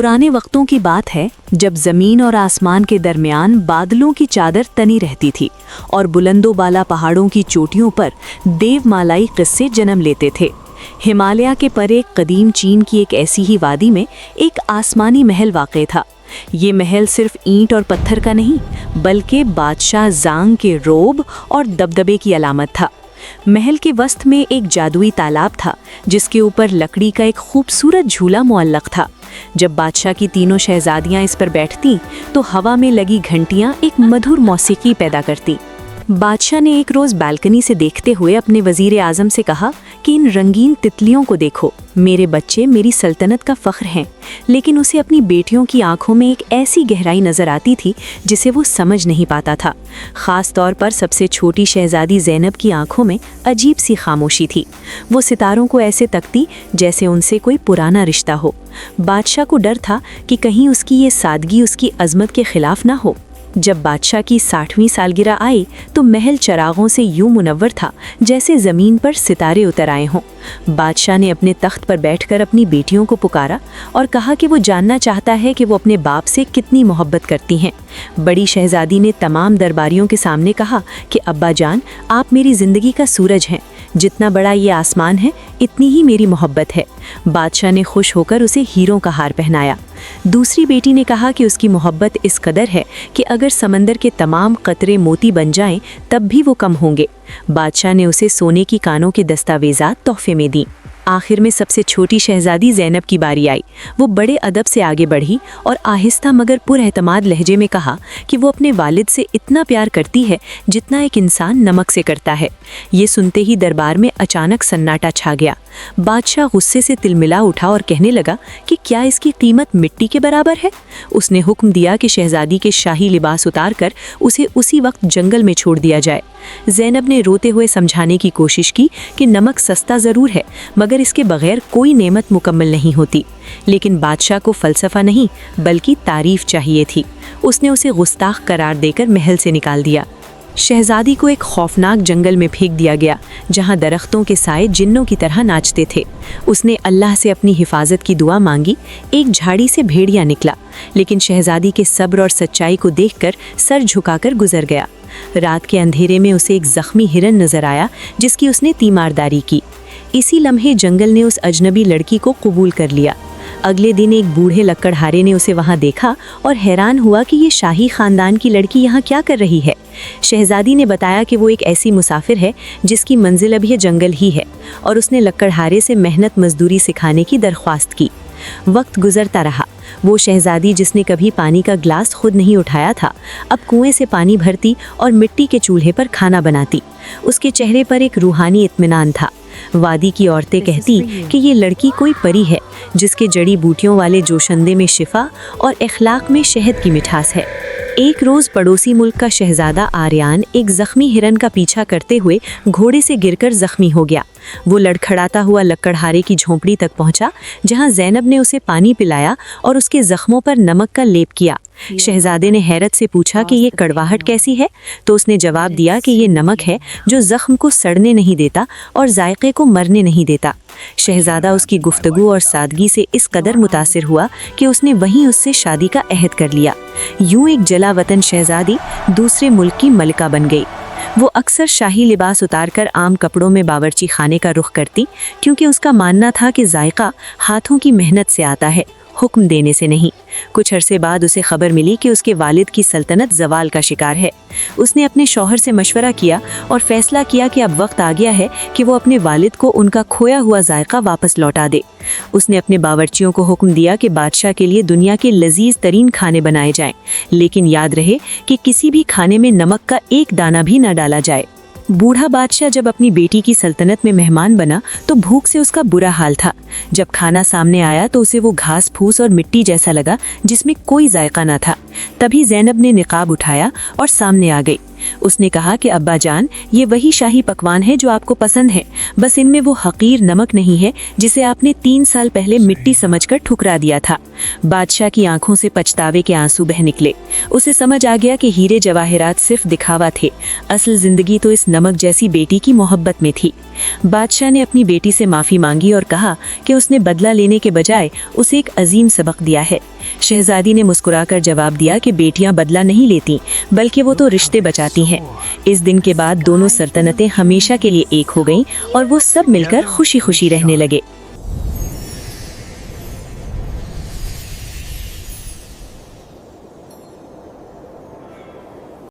पुराने वक्तों की बात है जब ज़मीन और आसमान के दरमियान बादलों की चादर तनी रहती थी और बुलंदो बाला पहाड़ों की चोटियों पर देवमालाई किस्से जन्म लेते थे। हिमालय के परे कदीम चीन की एक ऐसी ही वादी में एक आसमानी महल वाक़ था। ये महल सिर्फ ईंट और पत्थर का नहीं बल्कि बादशाह ज़ांग के रोब और दबदबे की अलामत था। महल के वस्त में एक जादुई तालाब था जिसके ऊपर लकड़ी का एक खूबसूरत झूला मुअल्लक था। जब बादशाह की तीनों शहजादियां इस पर बैठतीं तो हवा में लगी घंटियां एक मधुर मौसीकी पैदा करती। बादशाह ने एक रोज़ बालकनी से देखते हुए अपने वज़ीर आज़म से कहा कि इन रंगीन तितलियों को देखो, मेरे बच्चे मेरी सल्तनत का फ़ख्र हैं। लेकिन उसे अपनी बेटियों की आंखों में एक ऐसी गहराई नज़र आती थी जिसे वो समझ नहीं पाता था। ख़ास तौर पर सबसे छोटी शहजादी ज़ैनब की आंखों में अजीब सी खामोशी थी। वो सितारों को ऐसे तकती जैसे उनसे कोई पुराना रिश्ता हो। बादशाह को डर था कि कहीं उसकी ये सादगी उसकी अज़मत के ख़िलाफ़ ना हो। जब बादशाह की 60वीं सालगिरह आई तो महल चरागों से यूं मुनव्वर था जैसे ज़मीन पर सितारे उतर आए हों। बादशाह ने अपने तख्त पर बैठकर अपनी बेटियों को पुकारा और कहा कि वो जानना चाहता है कि वो अपने बाप से कितनी मोहब्बत करती हैं। बड़ी शहजादी ने तमाम दरबारियों के सामने कहा कि अब्बा जान, आप मेरी ज़िंदगी का सूरज हैं। जितना बड़ा ये आसमान है इतनी ही मेरी मोहब्बत है। बादशाह ने खुश होकर उसे हीरों का हार पहनाया। दूसरी बेटी ने कहा कि उसकी मोहब्बत इस कदर है कि अगर समंदर के तमाम कतरे मोती बन जाएं तब भी वो कम होंगे। बादशाह ने उसे सोने की कानों के दस्तावेज़ात तोहफे में दी। आखिर में सबसे छोटी शहजादी ज़ैनब की बारी आई। वो बड़े अदब से आगे बढ़ी और आहिस्ता मगर पुरएतमाद लहजे में कहा कि वो अपने वालिद से इतना प्यार करती है जितना एक इंसान नमक से करता है। ये सुनते ही दरबार में अचानक सन्नाटा छा गया। बादशाह गुस्से से तिलमिला उठा और कहने लगा कि क्या इसकी कीमत मिट्टी के बराबर है। उसने हुक्म दिया कि शहजादी के शाही लिबास उतार कर उसे उसी वक्त जंगल में छोड़ दिया जाए। ज़ैनब ने रोते हुए समझाने की कोशिश की कि नमक सस्ता ज़रूर है मगर इसके बगैर कोई नेमत मुकम्मल नहीं होती। लेकिन बादशाह को फ़लसफ़ा नहीं बल्कि तारीफ़ चाहिए थी। उसने उसे गुस्ताख करार देकर महल से निकाल दिया। शहजादी को एक खौफनाक जंगल में फेंक दिया गया जहां दरख्तों के साए जिन्नों की तरह नाचते थे। उसने अल्लाह से अपनी हिफाजत की दुआ मांगी। एक झाड़ी से भेड़िया निकला लेकिन शहजादी के सब्र और सच्चाई को देखकर सर झुकाकर गुजर गया। रात के अंधेरे में उसे एक ज़ख्मी हिरन नज़र आया जिसकी उसने तीमारदारी की। इसी लम्हे जंगल ने उस अजनबी लड़की को कबूल कर लिया। अगले दिन एक बूढ़े लकड़हारे ने उसे वहां देखा और हैरान हुआ कि ये शाही ख़ानदान की लड़की यहाँ क्या कर रही है। शहजादी ने बताया कि वो एक ऐसी मुसाफिर है जिसकी मंजिल अब यह जंगल ही है और उसने लकड़हारे से मेहनत मजदूरी सिखाने की दरख्वास्त की। वक्त गुजरता रहा। वो शहजादी जिसने कभी पानी का गिलास खुद नहीं उठाया था अब कुएं से पानी भरती और मिट्टी के चूल्हे पर खाना बनाती। उसके चेहरे पर एक रूहानी इत्मीनान था। वादी की औरतें कहती कि ये लड़की कोई परी है जिसके जड़ी बूटियों वाले जोशंदे में शिफा और इखलाक में शहद की मिठास है। एक रोज़ पड़ोसी मुल्क का शहजादा आर्यान एक ज़ख्मी हिरन का पीछा करते हुए घोड़े से गिरकर ज़ख्मी हो गया। वो लड़खड़ाता हुआ लकड़हारे की झोंपड़ी तक पहुंचा जहां ज़ैनब ने उसे पानी पिलाया और उसके ज़ख्मों पर नमक का लेप किया। शहजादे ने हैरत से पूछा कि ये कड़वाहट कैसी है तो उसने जवाब दिया कि ये नमक है जो ज़ख्म को सड़ने नहीं देता और जायके को मरने नहीं देता। शहजादा उसकी गुफ्तगू और सादगी से इस कदर मुतासिर हुआ कि उसने वहीं उससे शादी का अहद कर लिया। यूं एक जला वतन शहजादी दूसरे मुल्क की मलिका बन गई। वो अक्सर शाही लिबास उतारकर आम कपड़ों में बावर्ची खाने का रुख करती क्योंकि उसका मानना था कि जायका हाथों की मेहनत से आता है, हुक्म देने से नहीं। कुछ अरसे बाद उसे खबर मिली कि उसके वालिद की सल्तनत जवाल का शिकार है। उसने अपने शौहर से मशवरा किया और फैसला किया कि अब वक्त आ गया है कि वो अपने वालिद को उनका खोया हुआ जायका वापस लौटा दे। उसने अपने बावर्चियों को हुक्म दिया कि बादशाह के लिए दुनिया के लजीज तरीन खाने बनाए जाएं, लेकिन याद रहे कि किसी भी खाने में नमक का एक दाना भी न डाला जाए। बूढ़ा बादशाह जब अपनी बेटी की सल्तनत में मेहमान बना तो भूख से उसका बुरा हाल था। जब खाना सामने आया तो उसे वो घास फूस और मिट्टी जैसा लगा जिसमें कोई जायका न था। तभी ज़ैनब ने निकाब उठाया और सामने आ गई। उसने कहा कि अब्बा जान, ये वही शाही पकवान है जो आपको पसंद है, बस इनमें वो हकीर नमक नहीं है जिसे आपने 3 साल पहले मिट्टी समझकर ठुकरा दिया था। बादशाह की आंखों से पछतावे के आंसू बह निकले। उसे समझ आ गया कि हीरे जवाहरात सिर्फ दिखावा थे, असल जिंदगी तो इस नमक जैसी बेटी की मोहब्बत में थी। बादशाह ने अपनी बेटी से माफी मांगी और कहा कि उसने बदला लेने के बजाय उसे एक अजीम सबक दिया है। शहजादी ने मुस्कुराकर जवाब दिया कि बेटियां बदला नहीं लेती, बल्कि वो तो रिश्ते बचाती हैं। इस दिन के बाद दोनों सल्तनतें हमेशा के लिए एक हो गईं और वो सब मिलकर खुशी खुशी रहने लगे।